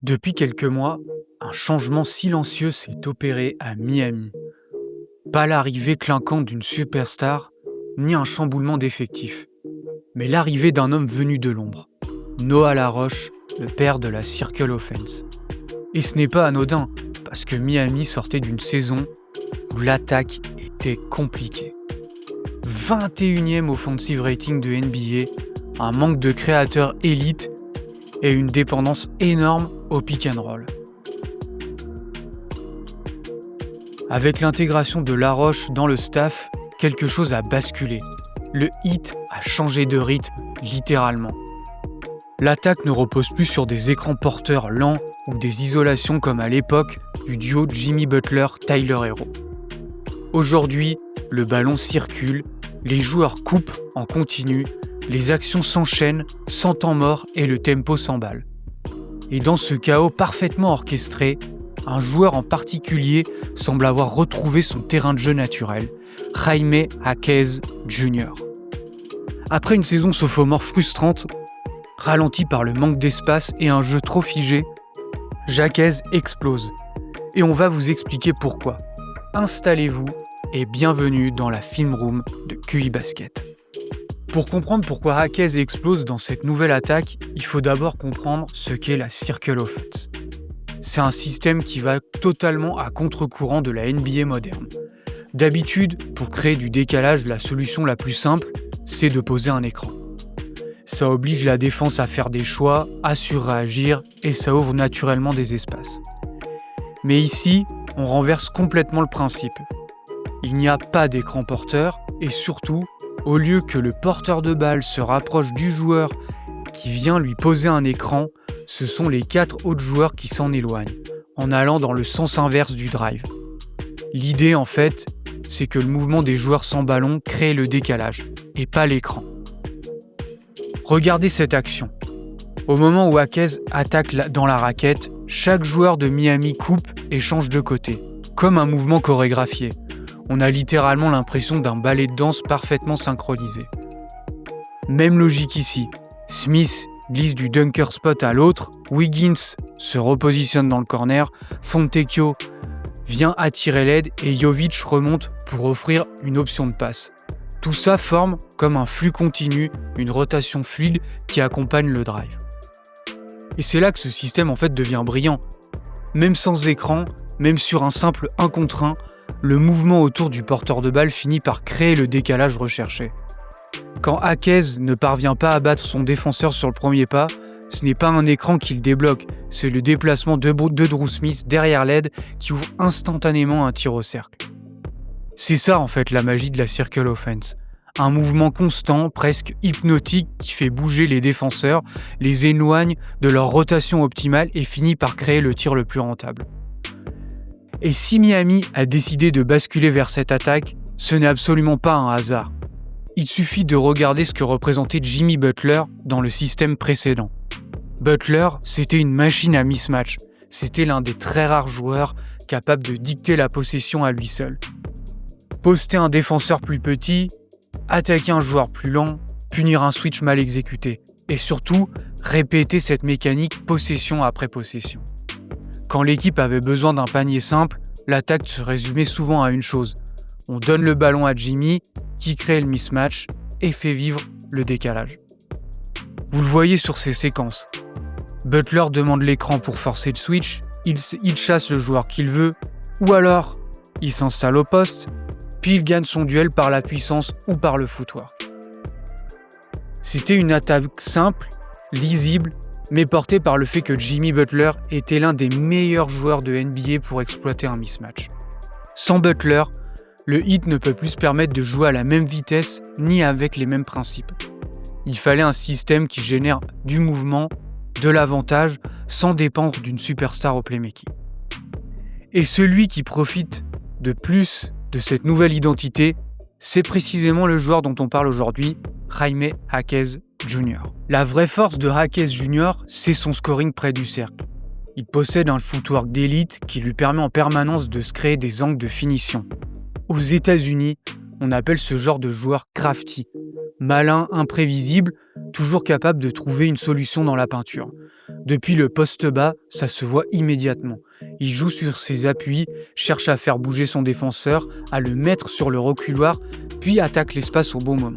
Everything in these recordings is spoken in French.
Depuis quelques mois, un changement silencieux s'est opéré à Miami. Pas l'arrivée clinquante d'une superstar, ni un chamboulement d'effectifs, mais l'arrivée d'un homme venu de l'ombre, Noah LaRoche, le père de la Circle Offense. Et ce n'est pas anodin, parce que Miami sortait d'une saison où l'attaque était compliquée. 21e offensive rating de NBA, un manque de créateurs élites et une dépendance énorme au pick and roll. Avec l'intégration de LaRoche dans le staff, quelque chose a basculé. Le Heat a changé de rythme, littéralement. L'attaque ne repose plus sur des écrans porteurs lents ou des isolations comme à l'époque du duo Jimmy Butler-Tyler Herro. Aujourd'hui, le ballon circule, les joueurs coupent en continu, les actions s'enchaînent sans temps mort et le tempo s'emballe. Et dans ce chaos parfaitement orchestré, un joueur en particulier semble avoir retrouvé son terrain de jeu naturel, Jaime Jaquez Jr. Après une saison sophomore frustrante, ralentie par le manque d'espace et un jeu trop figé, Jaquez explose. Et on va vous expliquer pourquoi. Installez-vous et bienvenue dans la film room de QI Basket. Pour comprendre pourquoi Jaquez explose dans cette nouvelle attaque, il faut d'abord comprendre ce qu'est la Circle Offense. C'est un système qui va totalement à contre-courant de la NBA moderne. D'habitude, pour créer du décalage, la solution la plus simple, c'est de poser un écran. Ça oblige la défense à faire des choix, à surréagir et ça ouvre naturellement des espaces. Mais ici, on renverse complètement le principe. Il n'y a pas d'écran porteur et surtout, au lieu que le porteur de balle se rapproche du joueur qui vient lui poser un écran, ce sont les 4 autres joueurs qui s'en éloignent, en allant dans le sens inverse du drive. L'idée en fait, c'est que le mouvement des joueurs sans ballon crée le décalage, et pas l'écran. Regardez cette action. Au moment où Jaquez attaque dans la raquette, chaque joueur de Miami coupe et change de côté, comme un mouvement chorégraphié. On a littéralement l'impression d'un ballet de danse parfaitement synchronisé. Même logique ici. Smith glisse du dunker spot à l'autre, Wiggins se repositionne dans le corner, Fontecchio vient attirer l'aide et Jovic remonte pour offrir une option de passe. Tout ça forme comme un flux continu, une rotation fluide qui accompagne le drive. Et c'est là que ce système en fait devient brillant. Même sans écran, même sur un simple 1 contre 1, le mouvement autour du porteur de balle finit par créer le décalage recherché. Quand Jaquez ne parvient pas à battre son défenseur sur le premier pas, ce n'est pas un écran qui le débloque, c'est le déplacement de Drew Smith derrière l'aide qui ouvre instantanément un tir au cercle. C'est ça en fait la magie de la Circle Offense. Un mouvement constant, presque hypnotique, qui fait bouger les défenseurs, les éloigne de leur rotation optimale et finit par créer le tir le plus rentable. Et si Miami a décidé de basculer vers cette attaque, ce n'est absolument pas un hasard. Il suffit de regarder ce que représentait Jimmy Butler dans le système précédent. Butler, c'était une machine à mismatch. C'était l'un des très rares joueurs capables de dicter la possession à lui seul. Poster un défenseur plus petit, attaquer un joueur plus lent, punir un switch mal exécuté. Et surtout, répéter cette mécanique possession après possession. Quand l'équipe avait besoin d'un panier simple, l'attaque se résumait souvent à une chose. On donne le ballon à Jimmy, qui crée le mismatch et fait vivre le décalage. Vous le voyez sur ces séquences. Butler demande l'écran pour forcer le switch, il chasse le joueur qu'il veut, ou alors il s'installe au poste, puis il gagne son duel par la puissance ou par le footwork. C'était une attaque simple, lisible, mais portée par le fait que Jimmy Butler était l'un des meilleurs joueurs de NBA pour exploiter un mismatch. Sans Butler, le Heat ne peut plus se permettre de jouer à la même vitesse ni avec les mêmes principes. Il fallait un système qui génère du mouvement, de l'avantage, sans dépendre d'une superstar au playmaking. Et celui qui profite de plus de cette nouvelle identité, c'est précisément le joueur dont on parle aujourd'hui, Jaime Jaquez Jr. La vraie force de Jaquez Jr., c'est son scoring près du cercle. Il possède un footwork d'élite qui lui permet en permanence de se créer des angles de finition. Aux États-Unis, on appelle ce genre de joueur crafty, malin, imprévisible, toujours capable de trouver une solution dans la peinture. Depuis le poste bas, ça se voit immédiatement. Il joue sur ses appuis, cherche à faire bouger son défenseur, à le mettre sur le reculoir, puis attaque l'espace au bon moment.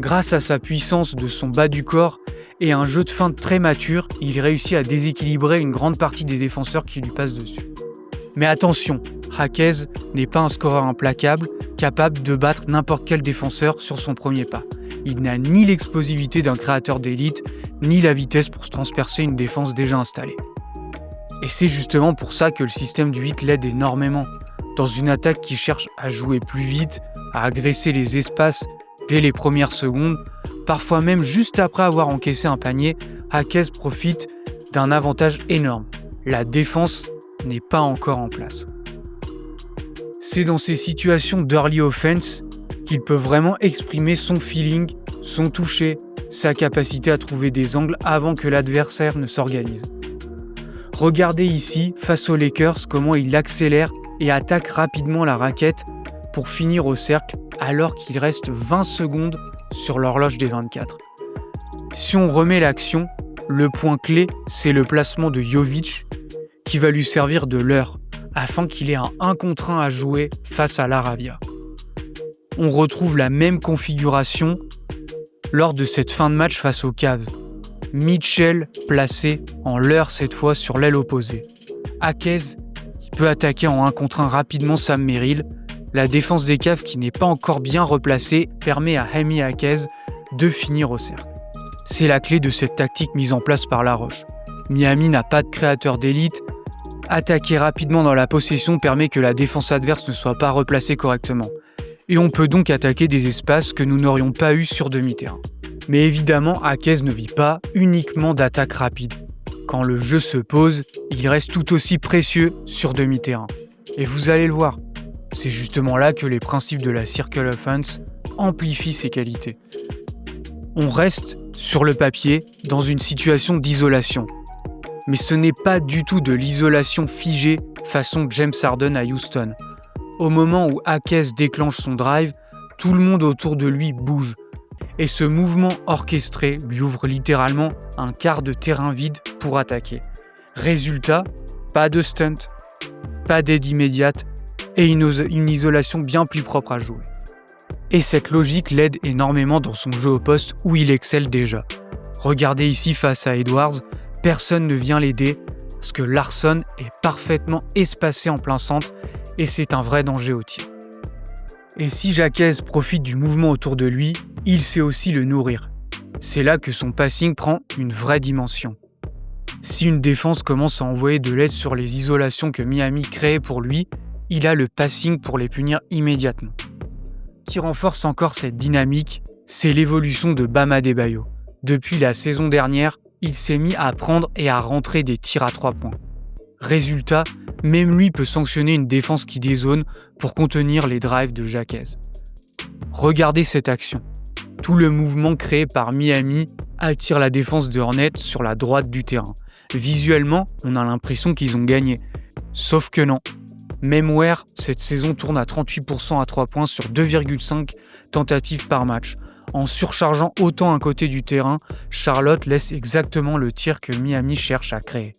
Grâce à sa puissance de son bas du corps et un jeu de feinte très mature, il réussit à déséquilibrer une grande partie des défenseurs qui lui passent dessus. Mais attention, Jaquez n'est pas un scoreur implacable, capable de battre n'importe quel défenseur sur son premier pas. Il n'a ni l'explosivité d'un créateur d'élite, ni la vitesse pour se transpercer une défense déjà installée. Et c'est justement pour ça que le système du 8 l'aide énormément. Dans une attaque qui cherche à jouer plus vite, à agresser les espaces dès les premières secondes, parfois même juste après avoir encaissé un panier, Jaquez profite d'un avantage énorme. La défense n'est pas encore en place. C'est dans ces situations d'early offense qu'il peut vraiment exprimer son feeling, son toucher, sa capacité à trouver des angles avant que l'adversaire ne s'organise. Regardez ici, face aux Lakers, comment il accélère et attaque rapidement la raquette pour finir au cercle alors qu'il reste 20 secondes sur l'horloge des 24. Si on remet l'action, le point clé, c'est le placement de Jovic qui va lui servir de leurre afin qu'il ait un 1 contre 1 à jouer face à l'Aravia. On retrouve la même configuration lors de cette fin de match face aux Cavs. Mitchell placé en leurre cette fois sur l'aile opposée. Jaquez qui peut attaquer en 1 contre 1 rapidement Sam Merrill. La défense des Cavs qui n'est pas encore bien replacée permet à Jaime Jaquez de finir au cercle. C'est la clé de cette tactique mise en place par Laroche. Miami n'a pas de créateur d'élite. Attaquer rapidement dans la possession permet que la défense adverse ne soit pas replacée correctement. Et on peut donc attaquer des espaces que nous n'aurions pas eu sur demi-terrain. Mais évidemment, Jaquez ne vit pas uniquement d'attaque rapide. Quand le jeu se pose, il reste tout aussi précieux sur demi-terrain. Et vous allez le voir, c'est justement là que les principes de la circle offense amplifient ses qualités. On reste, sur le papier, dans une situation d'isolation. Mais ce n'est pas du tout de l'isolation figée façon James Harden à Houston. Au moment où Jaquez déclenche son drive, tout le monde autour de lui bouge. Et ce mouvement orchestré lui ouvre littéralement un quart de terrain vide pour attaquer. Résultat, pas de stunt, pas d'aide immédiate et une isolation bien plus propre à jouer. Et cette logique l'aide énormément dans son jeu au poste où il excelle déjà. Regardez ici face à Edwards, personne ne vient l'aider parce que Larsson est parfaitement espacé en plein centre et c'est un vrai danger au tir. Et si Jaquez profite du mouvement autour de lui, il sait aussi le nourrir. C'est là que son passing prend une vraie dimension. Si une défense commence à envoyer de l'aide sur les isolations que Miami crée pour lui, il a le passing pour les punir immédiatement. Ce qui renforce encore cette dynamique, c'est l'évolution de Bam Adebayo. Depuis la saison dernière, il s'est mis à prendre et à rentrer des tirs à 3 points. Résultat, même lui peut sanctionner une défense qui dézone pour contenir les drives de Jaquez. Regardez cette action. Tout le mouvement créé par Miami attire la défense de Hornets sur la droite du terrain. Visuellement, on a l'impression qu'ils ont gagné. Sauf que non. Même Ware, cette saison tourne à 38% à 3 points sur 2,5 tentatives par match. En surchargeant autant un côté du terrain, Charlotte laisse exactement le tir que Miami cherche à créer.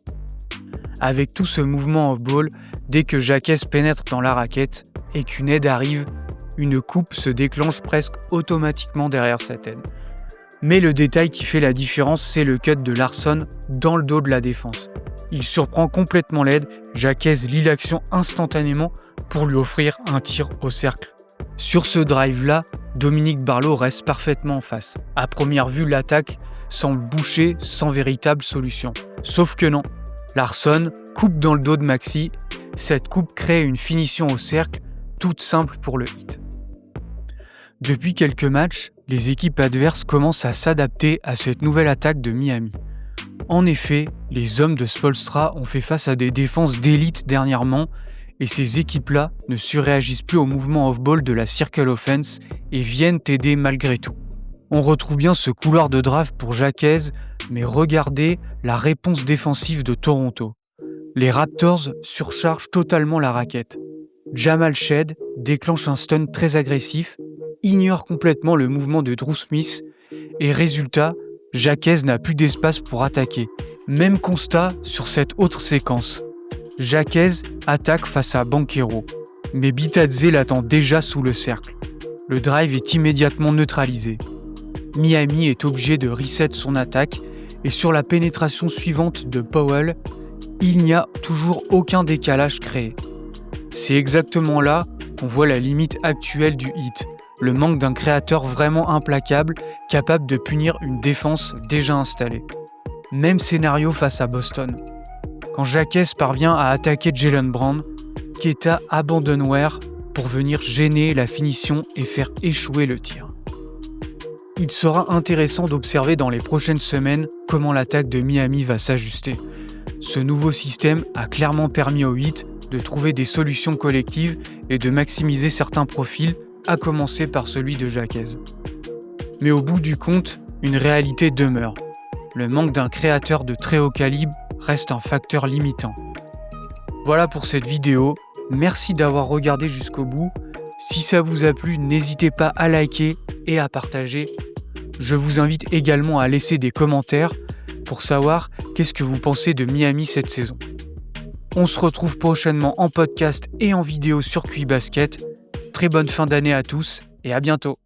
Avec tout ce mouvement off-ball, dès que Jaquez pénètre dans la raquette et qu'une aide arrive, une coupe se déclenche presque automatiquement derrière cette aide. Mais le détail qui fait la différence, c'est le cut de Larsson dans le dos de la défense. Il surprend complètement l'aide, Jaquez lit l'action instantanément pour lui offrir un tir au cercle. Sur ce drive-là, Dominique Barlow reste parfaitement en face. À première vue, l'attaque semble bouchée sans véritable solution. Sauf que non. Larsson coupe dans le dos de Maxey. Cette coupe crée une finition au cercle, toute simple pour le hit. Depuis quelques matchs, les équipes adverses commencent à s'adapter à cette nouvelle attaque de Miami. En effet, les hommes de Spoelstra ont fait face à des défenses d'élite dernièrement et ces équipes-là ne surréagissent plus au mouvement off-ball de la circle offense et viennent aider malgré tout. On retrouve bien ce couloir de draft pour Jaquez, mais regardez la réponse défensive de Toronto. Les Raptors surchargent totalement la raquette. Jamal Shead déclenche un stun très agressif, ignore complètement le mouvement de Drew Smith et résultat, Jaquez n'a plus d'espace pour attaquer. Même constat sur cette autre séquence. Jaquez attaque face à Banchero, mais Bitadze l'attend déjà sous le cercle. Le drive est immédiatement neutralisé. Miami est obligé de reset son attaque et sur la pénétration suivante de Powell, il n'y a toujours aucun décalage créé. C'est exactement là qu'on voit la limite actuelle du Heat, le manque d'un créateur vraiment implacable capable de punir une défense déjà installée. Même scénario face à Boston. Quand Jaquez parvient à attaquer Jaylen Brown, Queta abandonne Ware pour venir gêner la finition et faire échouer le tir. Il sera intéressant d'observer dans les prochaines semaines comment l'attaque de Miami va s'ajuster. Ce nouveau système a clairement permis au Heat de trouver des solutions collectives et de maximiser certains profils, à commencer par celui de Jaquez. Mais au bout du compte, une réalité demeure. Le manque d'un créateur de très haut calibre reste un facteur limitant. Voilà pour cette vidéo, merci d'avoir regardé jusqu'au bout. Si ça vous a plu, n'hésitez pas à liker et à partager. Je vous invite également à laisser des commentaires pour savoir qu'est-ce que vous pensez de Miami cette saison. On se retrouve prochainement en podcast et en vidéo sur QI Basket. Très bonne fin d'année à tous et à bientôt.